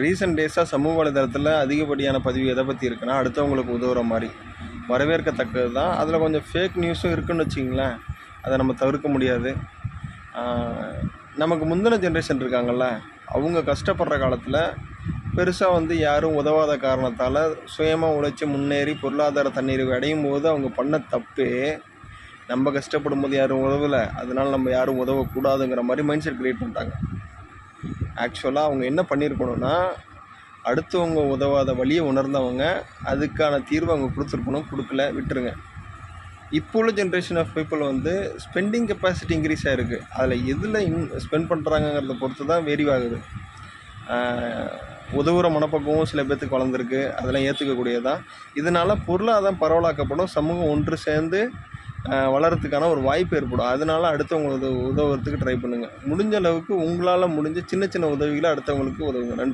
Recent டேஸாக சமூக வலைதளத்தில் அதிகப்படியான பதிவு எதை பற்றி இருக்குன்னா, அடுத்தவங்களுக்கு உதவுற மாதிரி வரவேற்கத்தக்கது தான். அதில் கொஞ்சம் ஃபேக் நியூஸும் இருக்குன்னு வச்சிங்களேன். அதை நம்ம தவிர்க்க முடியாது. நமக்கு முந்தின ஜென்ரேஷன் இருக்காங்கள்ல, அவங்க கஷ்டப்படுற காலத்தில் பெருசாக யாரும் உதவாத காரணத்தால் சுயமாக உழைச்சி முன்னேறி பொருளாதார தண்ணீரை அடையும் போது அவங்க பண்ண தப்பே, நம்ம கஷ்டப்படும் போது யாரும் உதவலை, அதனால் நம்ம யாரும் உதவக்கூடாதுங்கிற மாதிரி மைண்ட் செட் க்ரியேட் பண்ணிட்டாங்க. ஆக்சுவலாக அவங்க என்ன பண்ணியிருக்கணும்னா, அடுத்தவங்க உதவாத வழியை உணர்ந்தவங்க அதுக்கான தீர்வை அவங்க கொடுத்துருக்கணும். கொடுக்கல, விட்டுருங்க. இப்போ உள்ள generation of people spending capacity increase ஆகிருக்கு. அதில் எதில் ஸ்பெண்ட் பண்ணுறாங்கங்கிறத பொறுத்து தான் வேரிவாகுது. உதவுற மனப்பக்குவம் சில பேர்த்துக்கு வளர்ந்துருக்கு, அதெல்லாம் ஏற்றுக்கக்கூடியதான். இதனால் பொருளாதாரம் பரவலாக்கப்படும், சமூகம் ஒன்று சேர்ந்து வளர்கிறதுக்கான ஒரு வாய்ப்பு ஏற்படும். அதனால் அடுத்தவங்க உதவுறதுக்கு ட்ரை பண்ணுங்கள். முடிஞ்ச அளவுக்கு உங்களால் முடிஞ்ச சின்ன சின்ன உதவிகளை அடுத்தவங்களுக்கு உதவுங்க. நன்றி.